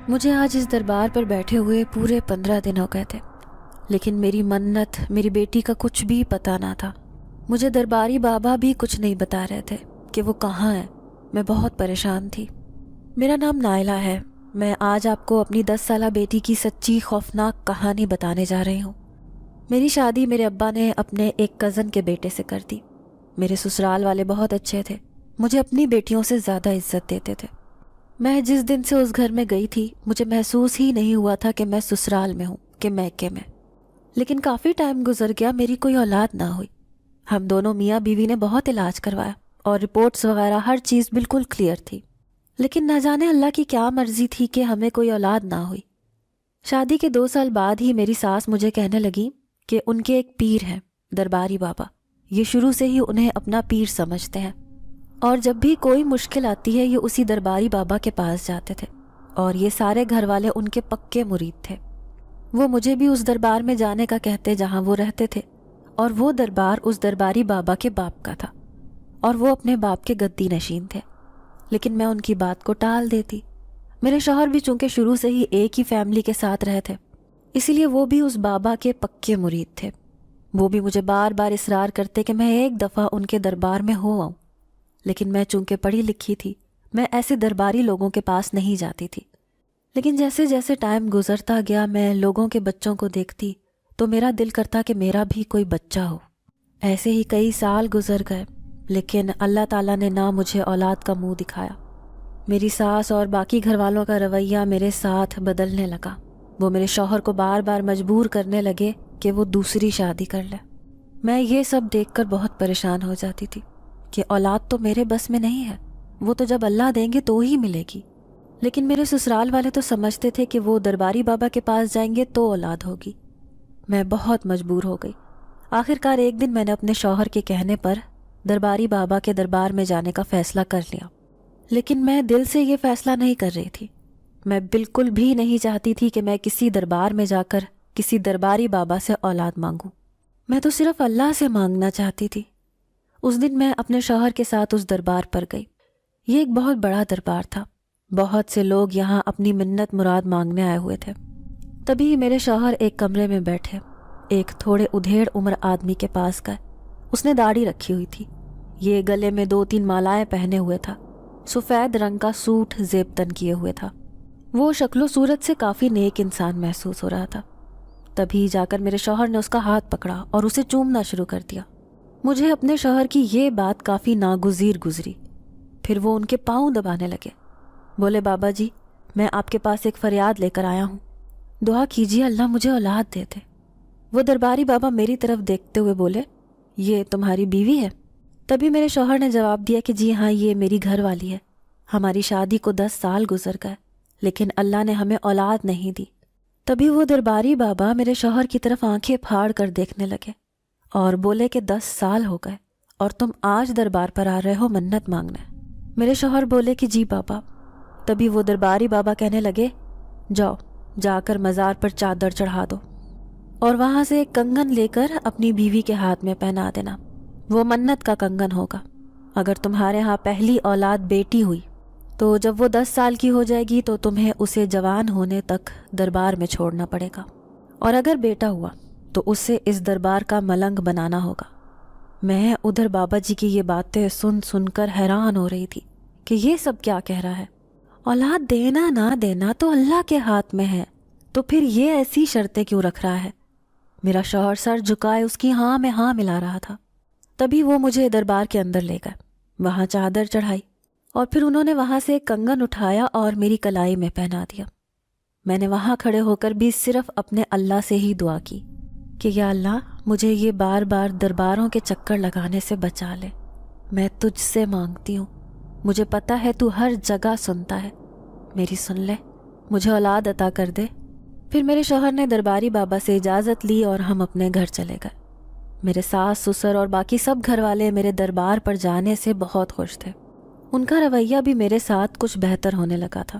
مجھے آج اس دربار پر بیٹھے ہوئے پورے 15 دن ہو گئے تھے، لیکن میری منت، میری بیٹی کا کچھ بھی پتہ نہ تھا۔ مجھے درباری بابا بھی کچھ نہیں بتا رہے تھے کہ وہ کہاں ہے۔ میں بہت پریشان تھی۔ میرا نام نائلہ ہے۔ میں آج آپ کو اپنی 10 سالہ بیٹی کی سچی خوفناک کہانی بتانے جا رہی ہوں۔ میری شادی میرے ابا نے اپنے ایک کزن کے بیٹے سے کر دی۔ میرے سسرال والے بہت اچھے تھے، مجھے اپنی بیٹیوں سے زیادہ عزت دیتے تھے۔ میں جس دن سے اس گھر میں گئی تھی، مجھے محسوس ہی نہیں ہوا تھا کہ میں سسرال میں ہوں کہ میکے میں۔ لیکن کافی ٹائم گزر گیا، میری کوئی اولاد نہ ہوئی۔ ہم دونوں میاں بیوی نے بہت علاج کروایا اور رپورٹس وغیرہ ہر چیز بالکل کلیئر تھی، لیکن نہ جانے اللہ کی کیا مرضی تھی کہ ہمیں کوئی اولاد نہ ہوئی۔ شادی کے 2 سال بعد ہی میری ساس مجھے کہنے لگی کہ ان کے ایک پیر ہیں، درباری بابا۔ یہ شروع سے ہی انہیں اپنا پیر سمجھتے ہیں، اور جب بھی کوئی مشکل آتی ہے یہ اسی درباری بابا کے پاس جاتے تھے، اور یہ سارے گھر والے ان کے پکے مرید تھے۔ وہ مجھے بھی اس دربار میں جانے کا کہتے جہاں وہ رہتے تھے، اور وہ دربار اس درباری بابا کے باپ کا تھا، اور وہ اپنے باپ کے گدی نشین تھے۔ لیکن میں ان کی بات کو ٹال دیتی۔ میرے شوہر بھی چونکہ شروع سے ہی ایک ہی فیملی کے ساتھ رہے تھے، اسی لیے وہ بھی اس بابا کے پکے مرید تھے۔ وہ بھی مجھے بار بار اصرار کرتے کہ میں ایک دفعہ ان کے دربار میں ہو آؤں، لیکن میں چونکہ پڑھی لکھی تھی، میں ایسے درباری لوگوں کے پاس نہیں جاتی تھی۔ لیکن جیسے جیسے ٹائم گزرتا گیا، میں لوگوں کے بچوں کو دیکھتی تو میرا دل کرتا کہ میرا بھی کوئی بچہ ہو۔ ایسے ہی کئی سال گزر گئے، لیکن اللہ تعالیٰ نے نہ مجھے اولاد کا منہ دکھایا۔ میری ساس اور باقی گھر والوں کا رویہ میرے ساتھ بدلنے لگا۔ وہ میرے شوہر کو بار بار مجبور کرنے لگے کہ وہ دوسری شادی کر لے۔ میں یہ سب دیکھ کر بہت پریشان ہو جاتی تھی کہ اولاد تو میرے بس میں نہیں ہے، وہ تو جب اللہ دیں گے تو ہی ملے گی۔ لیکن میرے سسرال والے تو سمجھتے تھے کہ وہ درباری بابا کے پاس جائیں گے تو اولاد ہوگی۔ میں بہت مجبور ہو گئی۔ آخرکار ایک دن میں نے اپنے شوہر کے کہنے پر درباری بابا کے دربار میں جانے کا فیصلہ کر لیا، لیکن میں دل سے یہ فیصلہ نہیں کر رہی تھی۔ میں بالکل بھی نہیں چاہتی تھی کہ میں کسی دربار میں جا کر کسی درباری بابا سے اولاد مانگوں۔ میں تو صرف اللہ سے مانگنا چاہتی تھی۔ اس دن میں اپنے شوہر کے ساتھ اس دربار پر گئی۔ یہ ایک بہت بڑا دربار تھا، بہت سے لوگ یہاں اپنی منت مراد مانگنے آئے ہوئے تھے۔ تبھی میرے شوہر ایک کمرے میں بیٹھے، ایک تھوڑے ادھیڑ عمر آدمی کے پاس گئے۔ اس نے داڑھی رکھی ہوئی تھی، یہ گلے میں 2-3 مالائیں پہنے ہوئے تھا، سفید رنگ کا سوٹ زیب تن کیے ہوئے تھا۔ وہ شکل و صورت سے کافی نیک انسان محسوس ہو رہا تھا۔ تبھی جا کر میرے شوہر نے اس کا ہاتھ پکڑا اور اسے چومنا شروع کر دیا۔ مجھے اپنے شوہر کی یہ بات کافی ناگزیر گزری۔ پھر وہ ان کے پاؤں دبانے لگے۔ بولے، بابا جی، میں آپ کے پاس ایک فریاد لے کر آیا ہوں، دعا کیجیے اللہ مجھے اولاد دے دے۔ وہ درباری بابا میری طرف دیکھتے ہوئے بولے، یہ تمہاری بیوی ہے؟ تبھی میرے شوہر نے جواب دیا کہ جی ہاں، یہ میری گھر والی ہے۔ ہماری شادی کو 10 سال گزر گئے، لیکن اللہ نے ہمیں اولاد نہیں دی۔ تبھی وہ درباری بابا میرے شوہر کی طرف آنکھیں پھاڑ کر دیکھنے لگے اور بولے کہ 10 سال ہو گئے اور تم آج دربار پر آ رہے ہو منت مانگنے۔ میرے شوہر بولے کہ جی بابا۔ تبھی وہ درباری بابا کہنے لگے، جاؤ، جا کر مزار پر چادر چڑھا دو اور وہاں سے ایک کنگن لے کر اپنی بیوی کے ہاتھ میں پہنا دینا۔ وہ منت کا کنگن ہوگا۔ اگر تمہارے ہاں پہلی اولاد بیٹی ہوئی تو جب وہ 10 سال کی ہو جائے گی تو تمہیں اسے جوان ہونے تک دربار میں چھوڑنا پڑے گا، اور اگر بیٹا ہوا تو اسے اس دربار کا ملنگ بنانا ہوگا۔ میں ادھر بابا جی کی یہ باتیں سن سن کر حیران ہو رہی تھی کہ یہ سب کیا کہہ رہا ہے۔ اولاد دینا نہ دینا تو اللہ کے ہاتھ میں ہے، تو پھر یہ ایسی شرطیں کیوں رکھ رہا ہے؟ میرا شوہر سر جھکائے اس کی ہاں میں ہاں ملا رہا تھا۔ تبھی وہ مجھے دربار کے اندر لے گئے، وہاں چادر چڑھائی، اور پھر انہوں نے وہاں سے ایک کنگن اٹھایا اور میری کلائی میں پہنا دیا۔ میں نے وہاں کھڑے ہو کر بھی صرف اپنے اللہ سے ہی دعا کی کہ یا اللہ مجھے یہ بار بار درباروں کے چکر لگانے سے بچا لے۔ میں تجھ سے مانگتی ہوں، مجھے پتہ ہے تو ہر جگہ سنتا ہے، میری سن لے، مجھے اولاد عطا کر دے۔ پھر میرے شوہر نے درباری بابا سے اجازت لی اور ہم اپنے گھر چلے گئے۔ میرے ساس سسر اور باقی سب گھر والے میرے دربار پر جانے سے بہت خوش تھے۔ ان کا رویہ بھی میرے ساتھ کچھ بہتر ہونے لگا تھا۔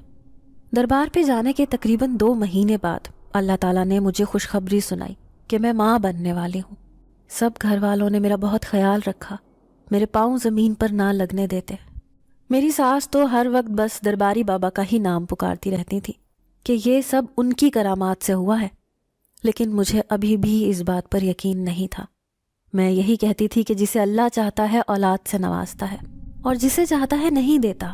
دربار پہ جانے کے تقریباً 2 مہینے بعد اللہ تعالیٰ نے مجھے خوشخبری سنائی کہ میں ماں بننے والی ہوں۔ سب گھر والوں نے میرا بہت خیال رکھا، میرے پاؤں زمین پر نہ لگنے دیتے۔ میری ساس تو ہر وقت بس درباری بابا کا ہی نام پکارتی رہتی تھی۔ کہ یہ سب ان کی کرامات سے ہوا ہے، لیکن مجھے ابھی بھی اس بات پر یقین نہیں تھا۔ میں یہی کہتی تھی کہ جسے اللہ چاہتا ہے اولاد سے نوازتا ہے، اور جسے چاہتا ہے نہیں دیتا۔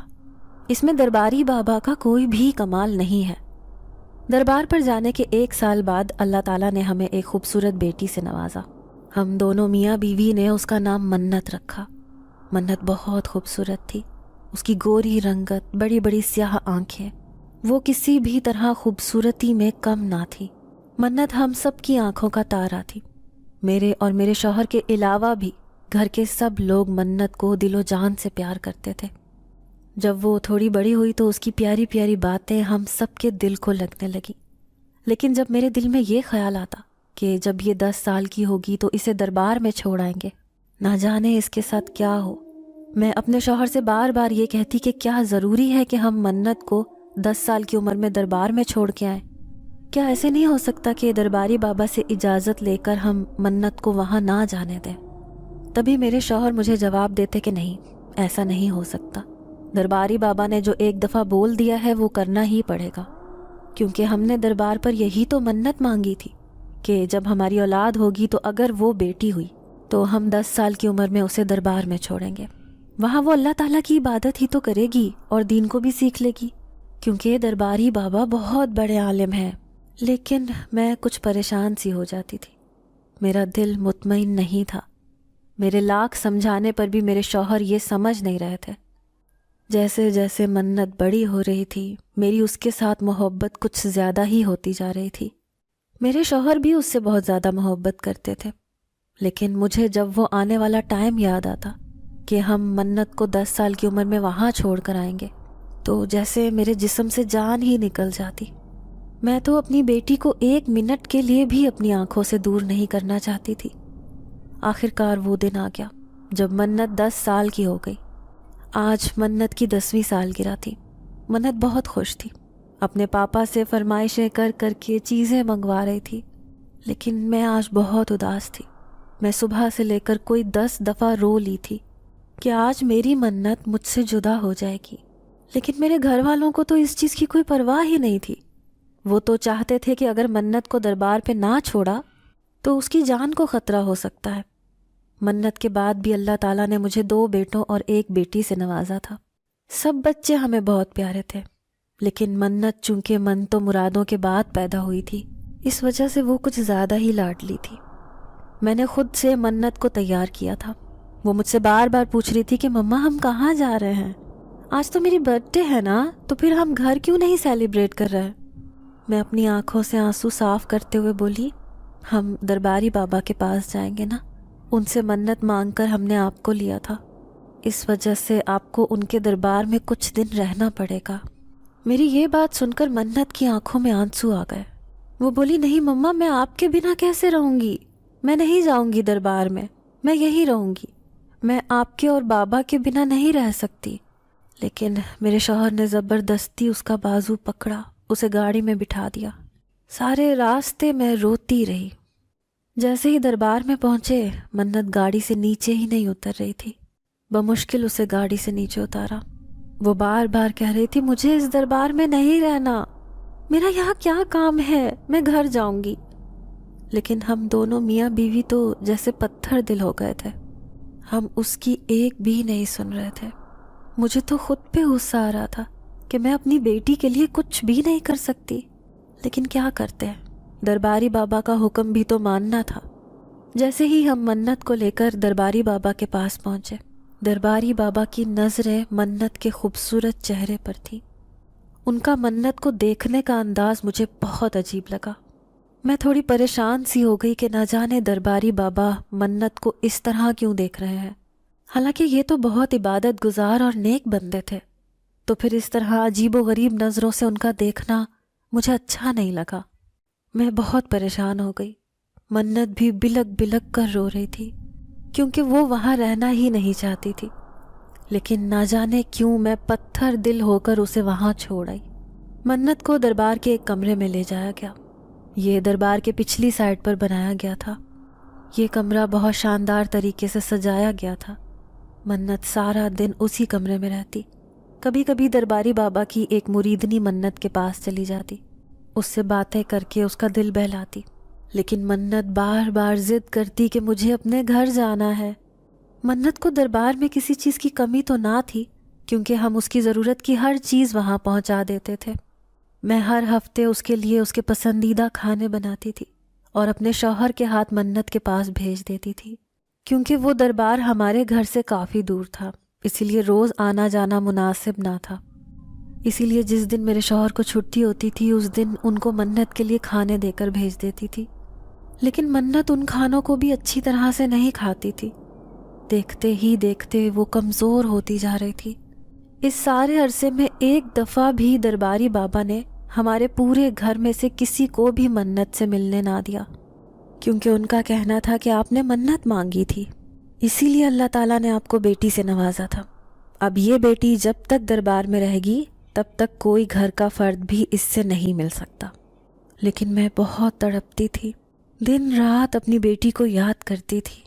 اس میں درباری بابا کا کوئی بھی کمال نہیں ہے۔ دربار پر جانے کے 1 سال بعد اللہ تعالیٰ نے ہمیں ایک خوبصورت بیٹی سے نوازا۔ ہم دونوں میاں بیوی نے اس کا نام منت رکھا۔ منت بہت خوبصورت تھی۔ اس کی گوری رنگت، بڑی بڑی سیاہ آنکھیں، وہ کسی بھی طرح خوبصورتی میں کم نہ تھی۔ منت ہم سب کی آنکھوں کا تارا تھی۔ میرے اور میرے شوہر کے علاوہ بھی گھر کے سب لوگ منت کو دل و جان سے پیار کرتے تھے۔ جب وہ تھوڑی بڑی ہوئی تو اس کی پیاری پیاری باتیں ہم سب کے دل کو لگنے لگی۔ لیکن جب میرے دل میں یہ خیال آتا کہ جب یہ 10 سال کی ہوگی تو اسے دربار میں چھوڑ آئیں گے، نہ جانے اس کے ساتھ کیا ہو، میں اپنے شوہر سے بار بار یہ کہتی کہ کیا ضروری ہے کہ ہم منت کو 10 سال کی عمر میں دربار میں چھوڑ کے آئیں؟ کیا ایسے نہیں ہو سکتا کہ درباری بابا سے اجازت لے کر ہم منت کو وہاں نہ جانے دیں؟ تبھی میرے شوہر مجھے جواب دیتے کہ نہیں، ایسا نہیں ہو سکتا۔ درباری بابا نے جو ایک دفعہ بول دیا ہے وہ کرنا ہی پڑے گا، کیونکہ ہم نے دربار پر یہی تو منت مانگی تھی کہ جب ہماری اولاد ہوگی تو اگر وہ بیٹی ہوئی تو ہم 10 سال کی عمر میں اسے دربار میں چھوڑیں گے۔ وہاں وہ اللہ تعالیٰ کی عبادت ہی تو کرے گی اور دین کو بھی سیکھ لے گی، کیونکہ درباری بابا بہت بڑے عالم ہیں۔ لیکن میں کچھ پریشان سی ہو جاتی تھی، میرا دل مطمئن نہیں تھا۔ میرے لاکھ سمجھانے پر بھی میرے شوہر یہ سمجھ نہیں رہے تھے۔ جیسے جیسے منت بڑی ہو رہی تھی، میری اس کے ساتھ محبت کچھ زیادہ ہی ہوتی جا رہی تھی۔ میرے شوہر بھی اس سے بہت زیادہ محبت کرتے تھے، لیکن مجھے جب وہ آنے والا ٹائم یاد آتا کہ ہم منت کو 10 سال کی عمر میں وہاں چھوڑ کر آئیں گے تو جیسے میرے جسم سے جان ہی نکل جاتی۔ میں تو اپنی بیٹی کو 1 منٹ کے لیے بھی اپنی آنکھوں سے دور نہیں کرنا چاہتی تھی۔ آخرکار وہ دن آ گیا جب منت 10 سال کی ہو گئی۔ آج منت کی 10ویں سالگرہ تھی۔ منت بہت خوش تھی، اپنے پاپا سے فرمائشیں کر کر کے چیزیں منگوا رہی تھی، لیکن میں آج بہت اداس تھی۔ میں صبح سے لے کر کوئی 10 دفعہ رو لی تھی کہ آج میری منت مجھ سے جدا ہو جائے گی، لیکن میرے گھر والوں کو تو اس چیز کی کوئی پرواہ ہی نہیں تھی۔ وہ تو چاہتے تھے کہ اگر منت کو دربار پہ نہ چھوڑا تو اس کی جان کو خطرہ ہو سکتا ہے۔ منت کے بعد بھی اللہ تعالیٰ نے مجھے 2 بیٹوں اور 1 بیٹی سے نوازا تھا۔ سب بچے ہمیں بہت پیارے تھے، لیکن منت چونکہ من تو مرادوں کے بعد پیدا ہوئی تھی، اس وجہ سے وہ کچھ زیادہ ہی لاڈلی تھی۔ میں نے خود سے منت کو تیار کیا تھا۔ وہ مجھ سے بار بار پوچھ رہی تھی کہ مما ہم کہاں جا رہے ہیں؟ آج تو میری برتھ ڈے ہے نا، تو پھر ہم گھر کیوں نہیں سیلیبریٹ کر رہے؟ میں اپنی آنکھوں سے آنسو صاف کرتے ہوئے بولی، ہم درباری بابا کے پاس جائیں گے نا، ان سے منت مانگ کر ہم نے آپ کو لیا تھا، اس وجہ سے آپ کو ان کے دربار میں کچھ دن رہنا پڑے گا۔ میری یہ بات سن کر منت کی آنکھوں میں آنسو آ گئے۔ وہ بولی، نہیں مما، میں آپ کے بنا کیسے رہوں گی؟ میں نہیں جاؤں گی دربار میں یہی رہوں گی، میں آپ کے اور بابا کے بنا نہیں رہ سکتی۔ لیکن میرے شوہر نے زبردستی اس کا بازو پکڑا، اسے گاڑی میں بٹھا دیا۔ سارے راستے میں روتی رہی۔ جیسے ہی دربار میں پہنچے، منت گاڑی سے نیچے ہی نہیں اتر رہی تھی۔ بمشکل اسے گاڑی سے نیچے اتارا۔ وہ بار بار کہہ رہی تھی، مجھے اس دربار میں نہیں رہنا، میرا یہاں کیا کام ہے، میں گھر جاؤں گی۔ لیکن ہم دونوں میاں بیوی تو جیسے پتھر دل ہو گئے تھے، ہم اس کی ایک بھی نہیں سن رہے تھے۔ مجھے تو خود پہ غصہ آ رہا تھا کہ میں اپنی بیٹی کے لیے کچھ بھی نہیں کر سکتی، لیکن کیا کرتے ہیں، درباری بابا کا حکم بھی تو ماننا تھا۔ جیسے ہی ہم منت کو لے کر درباری بابا کے پاس پہنچے، درباری بابا کی نظریں منت کے خوبصورت چہرے پر تھی۔ ان کا منت کو دیکھنے کا انداز مجھے بہت عجیب لگا۔ میں تھوڑی پریشان سی ہو گئی کہ نہ جانے درباری بابا منت کو اس طرح کیوں دیکھ رہے ہیں، حالانکہ یہ تو بہت عبادت گزار اور نیک بندے تھے، تو پھر اس طرح عجیب و غریب نظروں سے ان کا دیکھنا مجھے اچھا نہیں لگا۔ میں بہت پریشان ہو گئی۔ منت بھی بلک بلک کر رو رہی تھی، کیونکہ وہ وہاں رہنا ہی نہیں چاہتی تھی، لیکن نہ جانے کیوں میں پتھر دل ہو کر اسے وہاں چھوڑ آئی۔ منت کو دربار کے ایک کمرے میں لے جایا گیا۔ یہ دربار کے پچھلی سائڈ پر بنایا گیا تھا۔ یہ کمرہ بہت شاندار طریقے سے سجایا گیا تھا۔ منت سارا دن اسی کمرے میں رہتی۔ کبھی کبھی درباری بابا کی ایک مریدنی منت کے پاس چلی جاتی اس سے باتیں کر کے اس کا دل بہلاتی، لیکن منت بار بار ضد کرتی کہ مجھے اپنے گھر جانا ہے۔ منت کو دربار میں کسی چیز کی کمی تو نہ تھی، کیونکہ ہم اس کی ضرورت کی ہر چیز وہاں پہنچا دیتے تھے۔ میں ہر ہفتے اس کے لیے اس کے پسندیدہ کھانے بناتی تھی اور اپنے شوہر کے ہاتھ منت کے پاس بھیج دیتی تھی، کیونکہ وہ دربار ہمارے گھر سے کافی دور تھا، اسی لیے روز آنا جانا مناسب نہ تھا۔ اسی لیے جس دن میرے شوہر کو چھٹی ہوتی تھی اس دن ان کو منت کے لیے کھانے دے کر بھیج دیتی تھی، لیکن منت ان کھانوں کو بھی اچھی طرح سے نہیں کھاتی تھی۔ دیکھتے ہی دیکھتے وہ کمزور ہوتی جا رہی تھی۔ اس سارے عرصے میں ایک دفعہ بھی درباری بابا نے ہمارے پورے گھر میں سے کسی کو بھی منت سے ملنے نہ دیا، کیونکہ ان کا کہنا تھا کہ آپ نے منت مانگی تھی، اسی لیے اللہ تعالیٰ نے آپ کو بیٹی سے نوازا تھا۔ اب یہ بیٹی جب تک دربار میں رہے گی تب تک کوئی گھر کا فرد بھی اس سے نہیں مل سکتا۔ لیکن میں بہت تڑپتی تھی، دن رات اپنی بیٹی کو یاد کرتی تھی،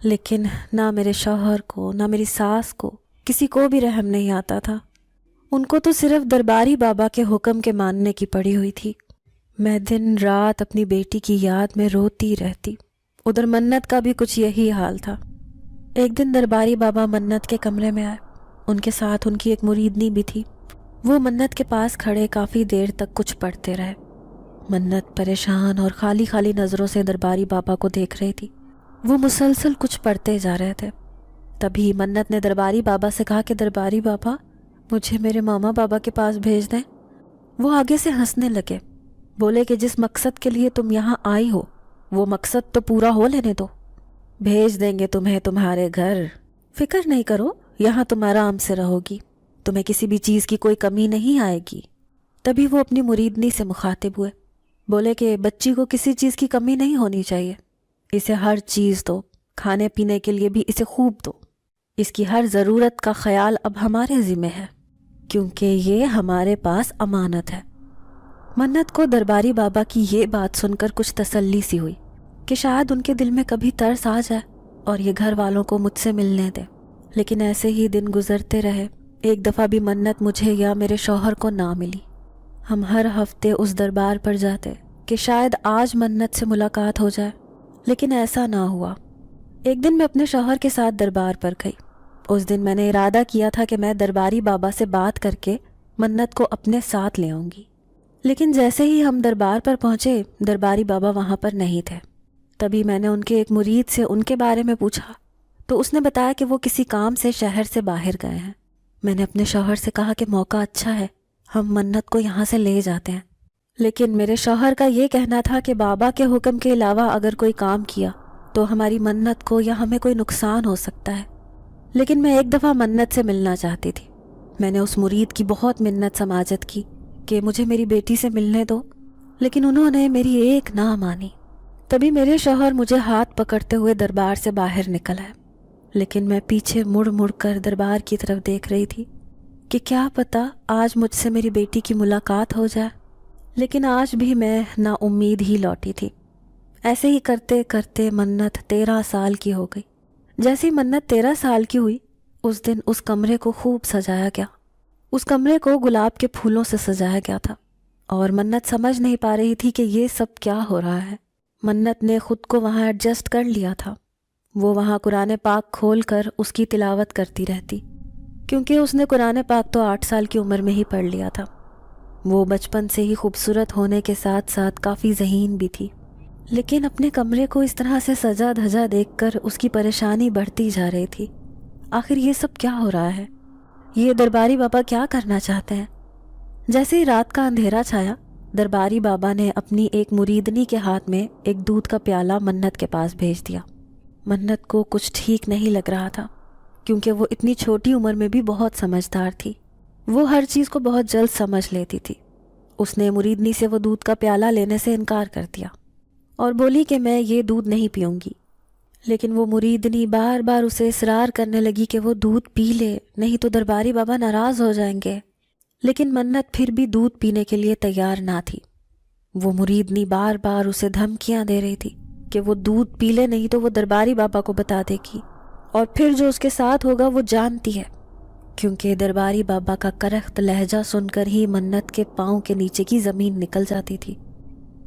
لیکن نہ میرے شوہر کو نہ میری ساس کو کسی کو بھی رحم نہیں آتا تھا۔ ان کو تو صرف درباری بابا کے حکم کے ماننے کی پڑی ہوئی تھی۔ میں دن رات اپنی بیٹی کی یاد میں روتی رہتی۔ ادھر منت کا بھی کچھ یہی حال تھا۔ ایک دن درباری بابا منت کے کمرے میں آئے، ان کے ساتھ ان کی ایک مریدنی بھی تھی۔ وہ منت کے پاس کھڑے کافی دیر تک کچھ پڑھتے رہے۔ منت پریشان اور خالی خالی نظروں سے درباری بابا کو دیکھ رہی تھی۔ وہ مسلسل کچھ پڑھتے جا رہے تھے۔ تبھی منت نے درباری بابا سے کہا کہ درباری بابا، مجھے میرے ماما بابا کے پاس بھیج دیں۔ وہ آگے سے ہنسنے لگے، بولے کہ جس مقصد کے لیے تم یہاں آئی ہو وہ مقصد تو پورا ہو لینے دو، بھیج دیں گے تمہیں تمہارے گھر، فکر نہیں کرو، یہاں تم آرام سے رہو گی، تمہیں کسی بھی چیز کی کوئی کمی نہیں آئے گی۔ تبھی وہ اپنی مریدنی سے مخاطب ہوئے، بولے کہ بچی کو کسی چیز کی کمی نہیں ہونی چاہیے، اسے ہر چیز دو، کھانے پینے کے لیے بھی اسے خوب دو، اس کی ہر ضرورت کا خیال اب ہمارے ذمہ ہے، کیونکہ یہ ہمارے پاس امانت ہے۔ منت کو درباری بابا کی یہ بات سن کر کچھ تسلی سی ہوئی کہ شاید ان کے دل میں کبھی ترس آ جائے اور یہ گھر والوں کو مجھ سے ملنے دے۔ لیکن ایسے ہی دن گزرتے رہے، ایک دفعہ بھی منت مجھے یا میرے شوہر کو نہ ملی۔ ہم ہر ہفتے اس دربار پر جاتے کہ شاید آج منت سے ملاقات ہو جائے، لیکن ایسا نہ ہوا۔ ایک دن میں اپنے شوہر کے ساتھ دربار پر گئی۔ اس دن میں نے ارادہ کیا تھا کہ میں درباری بابا سے بات کر کے منت کو اپنے ساتھ لے آؤں گی، لیکن جیسے ہی ہم دربار پر پہنچے درباری بابا وہاں پر نہیں تھے۔ تبھی میں نے ان کے ایک مرید سے ان کے بارے میں پوچھا تو اس نے بتایا کہ وہ کسی کام سے شہر سے باہر گئے ہیں۔ میں نے اپنے شوہر سے کہا کہ موقع اچھا ہے، ہم منت کو یہاں سے لے جاتے ہیں، لیکن میرے شوہر کا یہ کہنا تھا کہ بابا کے حکم کے علاوہ اگر کوئی کام کیا تو ہماری منت کو یا ہمیں کوئی نقصان ہو سکتا ہے۔ لیکن میں ایک دفعہ منت سے ملنا چاہتی تھی۔ میں نے اس مرید کی بہت منت سماجت کی کہ مجھے میری بیٹی سے ملنے دو، لیکن انہوں نے میری ایک نہ مانی۔ تبھی میرے شوہر مجھے ہاتھ پکڑتے ہوئے دربار سے باہر نکل آئے، لیکن میں پیچھے مڑ مڑ کر دربار کی طرف دیکھ رہی تھی کہ کیا پتہ آج مجھ سے میری بیٹی کی ملاقات ہو جائے، لیکن آج بھی میں نا امید ہی لوٹی تھی۔ ایسے ہی کرتے کرتے منت 13 سال کی ہو گئی۔ جیسی منت 13 سال کی ہوئی، اس دن اس کمرے کو خوب سجایا گیا۔ اس کمرے کو گلاب کے پھولوں سے سجایا گیا تھا، اور منت سمجھ نہیں پا رہی تھی کہ یہ سب کیا ہو رہا ہے۔ منت نے خود کو وہاں ایڈجسٹ کر لیا تھا۔ وہ وہاں قرآن پاک کھول کر اس کی تلاوت کرتی رہتی، کیونکہ اس نے قرآن پاک تو 8 سال کی عمر میں ہی پڑھ لیا تھا۔ وہ بچپن سے ہی خوبصورت ہونے کے ساتھ ساتھ کافی ذہین بھی تھی، لیکن اپنے کمرے کو اس طرح سے سجا دھجا دیکھ کر اس کی پریشانی بڑھتی جا رہی تھی۔ آخر یہ سب کیا ہو رہا ہے؟ یہ درباری بابا کیا کرنا چاہتے ہیں؟ جیسے ہی رات کا اندھیرا چھایا، درباری بابا نے اپنی ایک مریدنی کے ہاتھ میں ایک دودھ کا پیالہ منت کے پاس بھیج دیا۔ منت کو کچھ ٹھیک نہیں لگ رہا تھا، کیونکہ وہ اتنی چھوٹی عمر میں بھی بہت سمجھدار تھی۔ وہ ہر چیز کو بہت جلد سمجھ لیتی تھی۔ اس نے مریدنی سے وہ دودھ کا پیالہ لینے سے انکار کر دیا اور بولی کہ میں یہ دودھ نہیں پیوں گی، لیکن وہ مریدنی بار بار اسے اصرار کرنے لگی کہ وہ دودھ پی لے، نہیں تو درباری بابا ناراض ہو جائیں گے۔ لیکن منت پھر بھی دودھ پینے کے لیے تیار نہ تھی۔ وہ مریدنی بار بار اسے دھمکیاں دے رہی تھی کہ وہ دودھ پی لے، نہیں تو وہ درباری بابا کو بتا دے گی، اور پھر جو اس کے ساتھ ہوگا وہ جانتی ہے۔ کیونکہ درباری بابا کا کرخت لہجہ سن کر ہی منت کے پاؤں کے نیچے کی زمین نکل جاتی تھی۔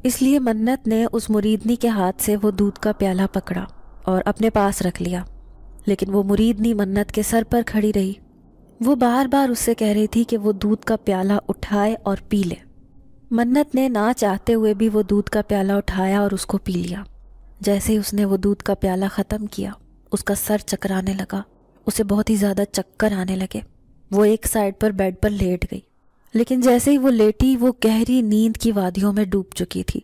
اس لیے منت نے اس مریدنی کے ہاتھ سے وہ دودھ کا پیالہ پکڑا اور اپنے پاس رکھ لیا، لیکن وہ مریدنی منت کے سر پر کھڑی رہی۔ وہ بار بار اس سے کہہ رہی تھی کہ وہ دودھ کا پیالہ اٹھائے اور پی لے۔ منت نے نہ چاہتے ہوئے بھی وہ دودھ کا پیالہ اٹھایا اور اس کو پی لیا۔ جیسے ہی اس نے وہ دودھ کا پیالہ ختم کیا، اس کا سر چکرانے لگا، اسے بہت ہی زیادہ چکر آنے لگے۔ وہ ایک سائڈ پر بیڈ پر لیٹ گئی، لیکن جیسے ہی وہ لیٹی وہ گہری نیند کی وادیوں میں ڈوب چکی تھی۔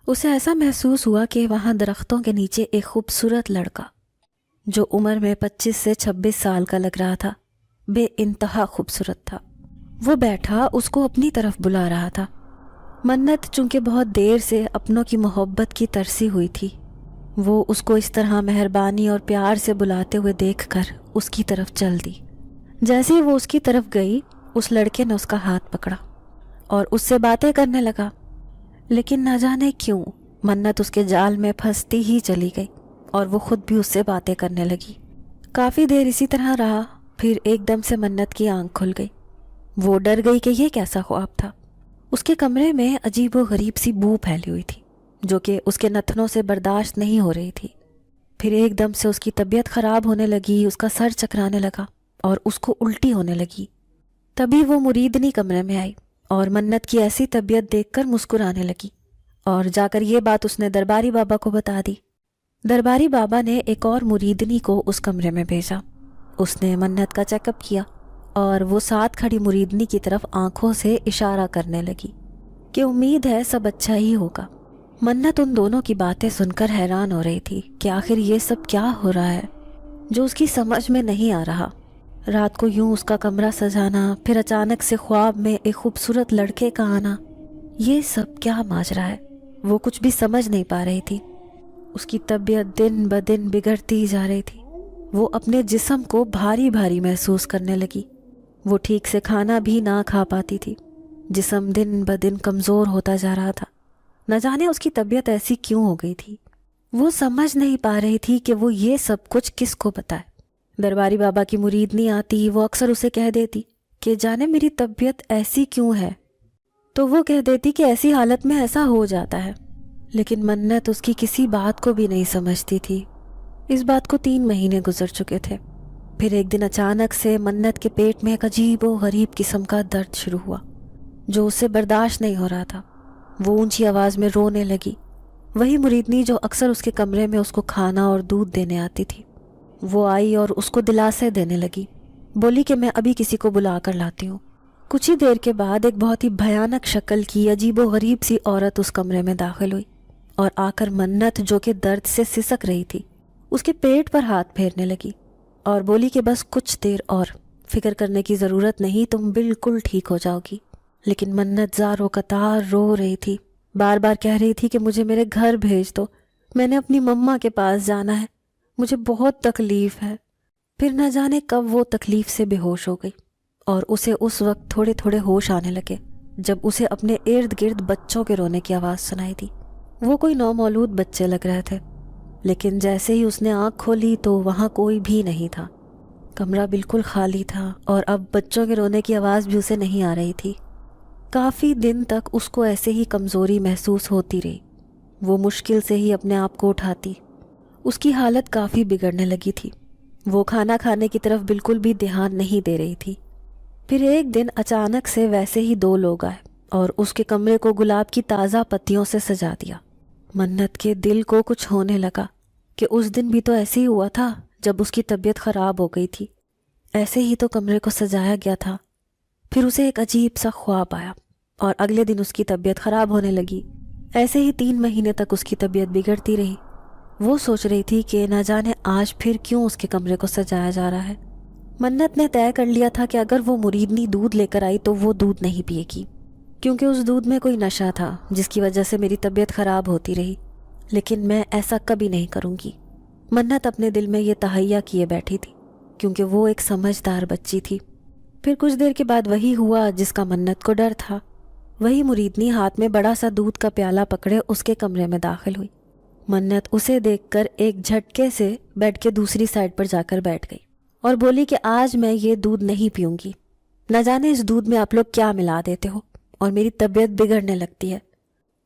اسے ایسا محسوس ہوا کہ وہاں درختوں کے نیچے ایک خوبصورت لڑکا، جو عمر میں 25 سے 26 سال کا لگ رہا تھا، بے انتہا خوبصورت تھا، وہ بیٹھا اس کو اپنی طرف بلا رہا تھا۔ منت چونکہ بہت دیر سے اپنوں کی محبت کی ترسی ہوئی تھی، وہ اس کو اس طرح مہربانی اور پیار سے بلاتے ہوئے دیکھ کر اس کی طرف چل دی۔ جیسے ہی وہ اس کی طرف گئی، اس لڑکے نے اس کا ہاتھ پکڑا اور اس سے باتیں کرنے لگا، لیکن نہ جانے کیوں منت اس کے جال میں پھنستی ہی چلی گئی اور وہ خود بھی اس سے باتیں کرنے لگی۔ کافی دیر اسی طرح رہا، پھر ایک دم سے منت کی آنکھ کھل گئی۔ وہ ڈر گئی کہ یہ کیسا خواب تھا۔ اس کے کمرے میں عجیب و غریب سی بو پھیلی ہوئی تھی، جو کہ اس کے نتنوں سے برداشت نہیں ہو رہی تھی۔ پھر ایک دم سے اس کی طبیعت خراب ہونے لگی، اس کا سر چکرانے لگا اور اس کو الٹی ہونے لگی۔ تبھی وہ مریدنی کمرے میں آئی اور منت کی ایسی طبیعت دیکھ کر مسکرانے لگی، اور جا کر یہ بات اس نے درباری بابا کو بتا دی۔ درباری بابا نے ایک اور مریدنی کو اس کمرے میں بھیجا۔ اس نے منت کا چیک اپ کیا اور وہ ساتھ کھڑی مریدنی کی طرف آنکھوں سے اشارہ کرنے لگی کہ امید ہے سب اچھا ہی ہوگا۔ منت ان دونوں کی باتیں سن کر حیران ہو رہی تھی کہ آخر یہ سب کیا ہو رہا ہے جو اس کی سمجھ میں نہیں آ رہا۔ رات کو یوں اس کا کمرہ سجانا، پھر اچانک سے خواب میں ایک خوبصورت لڑکے کا آنا، یہ سب کیا ماجرا ہے؟ وہ کچھ بھی سمجھ نہیں پا رہی تھی۔ اس کی طبیعت دن بدن بگڑتی جا رہی تھی۔ وہ اپنے جسم کو بھاری بھاری محسوس کرنے لگی۔ وہ ٹھیک سے کھانا بھی نہ کھا پاتی تھی۔ جسم دن بدن کمزور ہوتا جا رہا تھا۔ نہ جانے اس کی طبیعت ایسی کیوں ہو گئی تھی۔ وہ سمجھ نہیں پا رہی تھی کہ وہ یہ سب کچھ کس کو بتائے۔ درباری بابا کی مریدنی آتی، وہ اکثر اسے کہہ دیتی کہ جانے میری طبیعت ایسی کیوں ہے، تو وہ کہہ دیتی کہ ایسی حالت میں ایسا ہو جاتا ہے، لیکن منت اس کی کسی بات کو بھی نہیں سمجھتی تھی۔ اس بات کو 3 مہینے گزر چکے تھے۔ پھر ایک دن اچانک سے منت کے پیٹ میں ایک عجیب و غریب قسم کا درد شروع ہوا جو اسے برداشت نہیں ہو رہا تھا۔ وہ اونچی آواز میں رونے لگی۔ وہی مریدنی جو اکثر اس کے کمرے میں اس کو کھانا اور دودھ دینے آتی تھی، وہ آئی اور اس کو دلاسے دینے لگی، بولی کہ میں ابھی کسی کو بلا کر لاتی ہوں۔ کچھ ہی دیر کے بعد ایک بہت ہی بھیانک شکل کی عجیب و غریب سی عورت اس کمرے میں داخل ہوئی اور آ کر منت جو کہ درد سے سسک رہی تھی اس کے پیٹ پر ہاتھ پھیرنے لگی اور بولی کہ بس کچھ دیر اور، فکر کرنے کی ضرورت نہیں، تم بالکل ٹھیک ہو جاؤ گی۔ لیکن منت زار و قطار رو رہی تھی، بار بار کہہ رہی تھی کہ مجھے میرے گھر بھیج دو، میں نے اپنی مما کے پاس جانا ہے، مجھے بہت تکلیف ہے۔ پھر نہ جانے کب وہ تکلیف سے بے ہوش ہو گئی اور اسے اس وقت تھوڑے تھوڑے ہوش آنے لگے جب اسے اپنے ارد گرد بچوں کے رونے کی آواز سنائی دی۔ وہ کوئی نومولود بچے لگ رہے تھے، لیکن جیسے ہی اس نے آنکھ کھولی تو وہاں کوئی بھی نہیں تھا۔ کمرہ بالکل خالی تھا اور اب بچوں کے رونے کی آواز بھی اسے نہیں آ رہی تھی۔ کافی دن تک اس کو ایسے ہی کمزوری محسوس ہوتی رہی۔ وہ مشکل سے ہی اپنے آپ کو اٹھاتی۔ اس کی حالت کافی بگڑنے لگی تھی۔ وہ کھانا کھانے کی طرف بالکل بھی دھیان نہیں دے رہی تھی۔ پھر ایک دن اچانک سے ویسے ہی 2 لوگ آئے اور اس کے کمرے کو گلاب کی تازہ پتیوں سے سجا دیا۔ منت کے دل کو کچھ ہونے لگا کہ اس دن بھی تو ایسے ہی ہوا تھا جب اس کی طبیعت خراب ہو گئی تھی، ایسے ہی تو کمرے کو سجایا گیا تھا۔ پھر اسے ایک عجیب سا خواب آیا اور اگلے دن اس کی طبیعت خراب ہونے لگی۔ ایسے ہی 3 مہینے تک اس کی طبیعت بگڑتی رہی۔ وہ سوچ رہی تھی کہ نہ جانے آج پھر کیوں اس کے کمرے کو سجایا جا رہا ہے۔ منت نے طے کر لیا تھا کہ اگر وہ مریدنی دودھ لے کر آئی تو وہ دودھ نہیں پیے گی، کیونکہ اس دودھ میں کوئی نشہ تھا جس کی وجہ سے میری طبیعت خراب ہوتی رہی، لیکن میں ایسا کبھی نہیں کروں گی۔ منت اپنے دل میں یہ تہیہ کیے بیٹھی تھی کیونکہ وہ ایک سمجھدار بچی تھی۔ پھر کچھ دیر کے بعد وہی ہوا جس کا منت کو ڈر تھا۔ وہی مریدنی ہاتھ میں بڑا سا دودھ کا پیالہ پکڑے اس کے کمرے میں داخل ہوئی۔ منت اسے دیکھ کر ایک جھٹکے سے بیڈ کے دوسری سائڈ پر جا کر بیٹھ گئی اور بولی کہ آج میں یہ دودھ نہیں پیوں گی، نہ جانے اس دودھ میں آپ لوگ کیا ملا دیتے ہو اور میری طبیعت بگڑنے لگتی ہے۔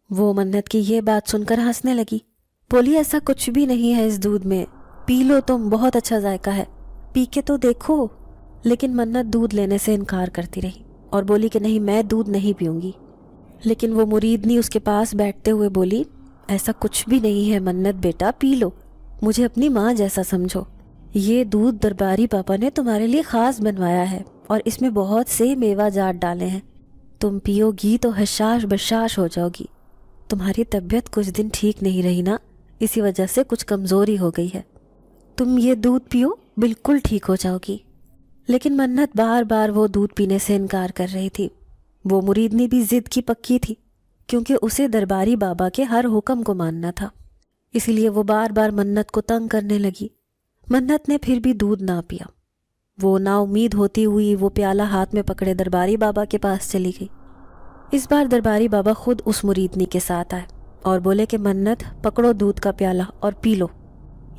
وہ منت کی یہ بات سن کر ہنسنے لگی، بولی ایسا کچھ بھی نہیں ہے اس دودھ میں، پی لو تم، بہت اچھا ذائقہ ہے، پی کے تو دیکھو۔ لیکن منت دودھ لینے سے انکار کرتی رہی اور بولی کہ نہیں، میں دودھ نہیں پیوں گی۔ لیکن وہ مریدنی اس کے پاس بیٹھتے ہوئے بولی، ایسا کچھ بھی نہیں ہے منت بیٹا، پی لو، مجھے اپنی ماں جیسا سمجھو، یہ دودھ درباری پاپا نے تمہارے لیے خاص بنوایا ہے اور اس میں بہت سے میوہ جات ڈالے ہیں، تم پیو گی تو حشاش بشاش ہو جاؤ گی، تمہاری طبیعت کچھ دن ٹھیک نہیں رہی نا، اسی وجہ سے کچھ کمزوری ہو گئی ہے، تم یہ دودھ پیو بالکل ٹھیک ہو جاؤ گی۔ لیکن منت بار بار وہ دودھ پینے سے انکار کر رہی تھی۔ وہ مریدنی بھی ضد کی پکی تھی کیونکہ اسے درباری بابا کے ہر حکم کو ماننا تھا، اسی لیے وہ بار بار منت کو تنگ کرنے لگی۔ منت نے پھر بھی دودھ نہ پیا۔ وہ نا امید ہوتی ہوئی وہ پیالہ ہاتھ میں پکڑے درباری بابا کے پاس چلی گئی۔ اس بار درباری بابا خود اس مریدنی کے ساتھ آئے اور بولے کہ منت پکڑو دودھ کا پیالہ اور پی لو،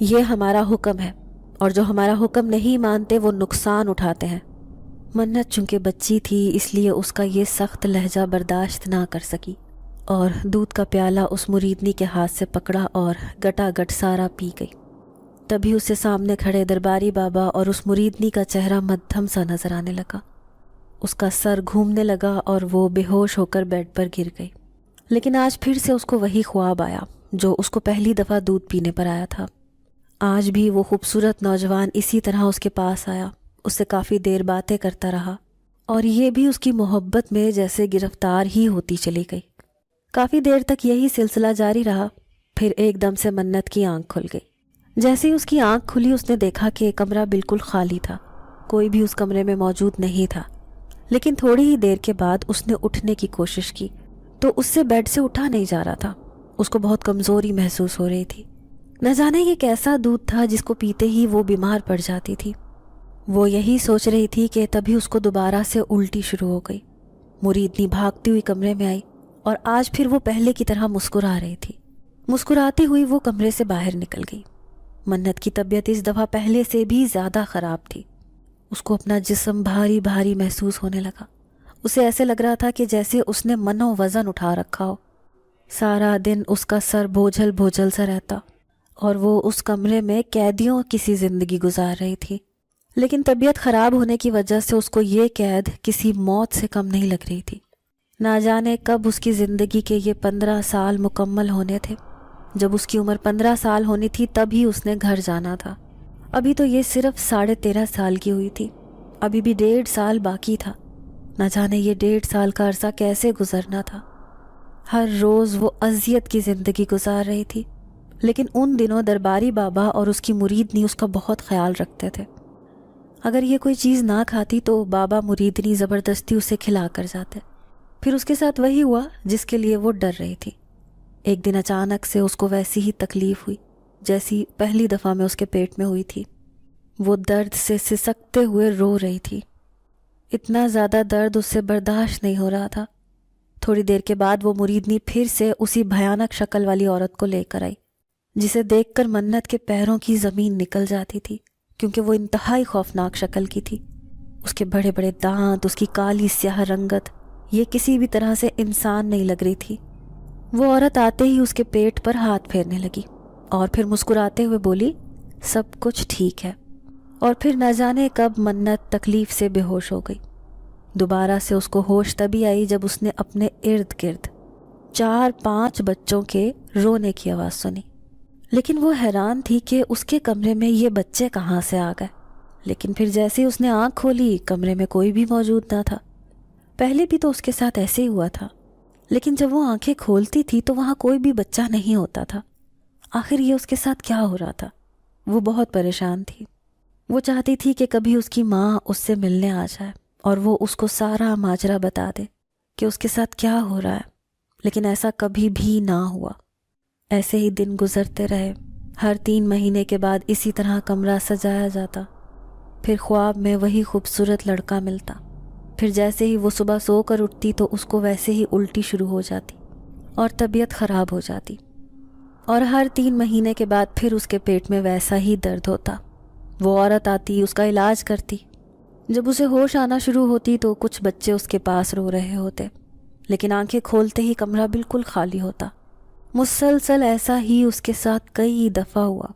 یہ ہمارا حکم ہے اور جو ہمارا حکم نہیں مانتے وہ نقصان اٹھاتے ہیں۔ منت چونکہ بچی تھی اس لیے اس کا یہ سخت لہجہ برداشت نہ کر سکی اور دودھ کا پیالہ اس مریدنی کے ہاتھ سے پکڑا اور گٹا گٹ سارا پی گئی۔ تبھی اسے سامنے کھڑے درباری بابا اور اس مریدنی کا چہرہ مدھم سا نظر آنے لگا، اس کا سر گھومنے لگا اور وہ بے ہوش ہو کر بیڈ پر گر گئی۔ لیکن آج پھر سے اس کو وہی خواب آیا جو اس کو پہلی دفعہ دودھ پینے پر آیا تھا۔ آج بھی وہ خوبصورت نوجوان اسی طرح اس کے پاس آیا، اس سے کافی دیر باتیں کرتا رہا اور یہ بھی اس کی محبت میں جیسے گرفتار ہی ہوتی چلی گئی۔ کافی دیر تک یہی سلسلہ جاری رہا، پھر ایک دم سے منت کی آنکھ کھل گئی۔ جیسے ہی اس کی آنکھ کھلی اس نے دیکھا کہ کمرہ بالکل خالی تھا، کوئی بھی اس کمرے میں موجود نہیں تھا۔ لیکن تھوڑی ہی دیر کے بعد اس نے اٹھنے کی کوشش کی تو اس سے بیڈ سے اٹھا نہیں جا رہا تھا، اس کو بہت کمزوری محسوس ہو رہی تھی۔ نہ جانے یہ کیسا دودھ تھا جس کو پیتے ہی وہ بیمار پڑ جاتی تھی۔ وہ یہی سوچ رہی تھی کہ تبھی اس کو دوبارہ سے الٹی شروع ہو گئی۔ مریدنی بھاگتی ہوئی کمرے میں آئی اور آج پھر وہ پہلے کی طرح مسکرا رہی تھی۔ مسکراتی ہوئی وہ کمرے سے باہر نکل گئی۔ منت کی طبیعت اس دفعہ پہلے سے بھی زیادہ خراب تھی، اس کو اپنا جسم بھاری بھاری محسوس ہونے لگا، اسے ایسے لگ رہا تھا کہ جیسے اس نے من و وزن اٹھا رکھا ہو۔ سارا دن اس کا سر بوجھل بوجھل سا رہتا اور وہ اس کمرے میں قیدیوں کسی زندگی گزار رہی تھی، لیکن طبیعت خراب ہونے کی وجہ سے اس کو یہ قید کسی موت سے کم نہیں لگ رہی تھی۔ نہ جانے کب اس کی زندگی کے یہ 15 سال مکمل ہونے تھے۔ جب اس کی عمر 15 سال ہونی تھی تب ہی اس نے گھر جانا تھا، ابھی تو یہ صرف 13.5 سال کی ہوئی تھی، ابھی بھی 1.5 سال باقی تھا۔ نہ جانے یہ 1.5 سال کا عرصہ کیسے گزرنا تھا۔ ہر روز وہ اذیت کی زندگی گزار رہی تھی، لیکن ان دنوں درباری بابا اور اس کی مریدنی اس کا بہت خیال رکھتے تھے۔ اگر یہ کوئی چیز نہ کھاتی تو بابا مریدنی زبردستی اسے کھلا کر جاتے۔ پھر اس کے ساتھ وہی ہوا جس کے لیے وہ ڈر رہی تھی۔ ایک دن اچانک سے اس کو ویسی ہی تکلیف ہوئی جیسی پہلی دفعہ میں اس کے پیٹ میں ہوئی تھی۔ وہ درد سے سسکتے ہوئے رو رہی تھی، اتنا زیادہ درد اس سے برداشت نہیں ہو رہا تھا۔ تھوڑی دیر کے بعد وہ مریدنی پھر سے اسی بھیانک شکل والی عورت کو لے کر آئی، جسے دیکھ کر منت کے پیروں کی زمین نکل جاتی تھی کیونکہ وہ انتہائی خوفناک شکل کی تھی۔ اس کے بڑے بڑے دانت، اس کی کالی سیاہ رنگت، یہ کسی بھی طرح سے انسان نہیں لگ رہی تھی۔ وہ عورت آتے ہی اس کے پیٹ پر ہاتھ پھیرنے لگی اور پھر مسکراتے ہوئے بولی، سب کچھ ٹھیک ہے۔ اور پھر نہ جانے کب منت تکلیف سے بے ہوش ہو گئی۔ دوبارہ سے اس کو ہوش تبھی آئی جب اس نے اپنے ارد گرد 4-5 بچوں کے رونے کی آواز سنی، لیکن وہ حیران تھی کہ اس کے کمرے میں یہ بچے کہاں سے آ گئے۔ لیکن پھر جیسے اس نے آنکھ کھولی کمرے میں کوئی بھی موجود نہ تھا۔ پہلے بھی تو اس کے ساتھ ایسے ہی ہوا تھا، لیکن جب وہ آنکھیں کھولتی تھی تو وہاں کوئی بھی بچہ نہیں ہوتا تھا۔ آخر یہ اس کے ساتھ کیا ہو رہا تھا؟ وہ بہت پریشان تھی۔ وہ چاہتی تھی کہ کبھی اس کی ماں اس سے ملنے آ جائے اور وہ اس کو سارا ماجرا بتا دے کہ اس کے ساتھ کیا ہو رہا ہے، لیکن ایسا کبھی بھی نہ ہوا۔ ایسے ہی دن گزرتے رہے، ہر 3 مہینے کے بعد اسی طرح کمرہ سجایا جاتا، پھر خواب میں وہی خوبصورت لڑکا ملتا، پھر جیسے ہی وہ صبح سو کر اٹھتی تو اس کو ویسے ہی الٹی شروع ہو جاتی اور طبیعت خراب ہو جاتی، اور ہر 3 مہینے کے بعد پھر اس کے پیٹ میں ویسا ہی درد ہوتا۔ وہ عورت آتی، اس کا علاج کرتی۔ جب اسے ہوش آنا شروع ہوتی تو کچھ بچے اس کے پاس رو رہے ہوتے، لیکن آنکھیں کھولتے ہی کمرہ بالکل خالی ہوتا۔ مسلسل ایسا ہی اس کے ساتھ کئی دفعہ ہوا۔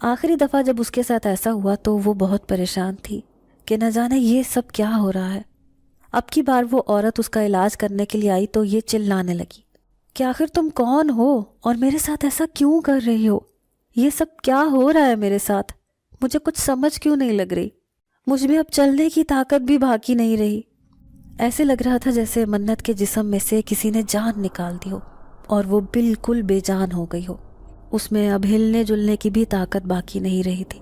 آخری دفعہ جب اس کے ساتھ ایسا ہوا تو وہ بہت پریشان تھی کہ نہ جانے یہ سب کیا ہو رہا ہے۔ اب کی بار وہ عورت اس کا علاج کرنے کے لیے آئی تو یہ چلانے لگی کہ آخر تم کون ہو اور میرے ساتھ ایسا کیوں کر رہی ہو؟ یہ سب کیا ہو رہا ہے میرے ساتھ؟ مجھے کچھ سمجھ کیوں نہیں لگ رہی؟ مجھ میں اب چلنے کی طاقت بھی باقی نہیں رہی۔ ایسے لگ رہا تھا جیسے منت کے جسم میں سے کسی نے جان نکال دی ہو اور وہ بالکل بے جان ہو گئی ہو۔ اس میں اب ہلنے جلنے کی بھی طاقت باقی نہیں رہی تھی۔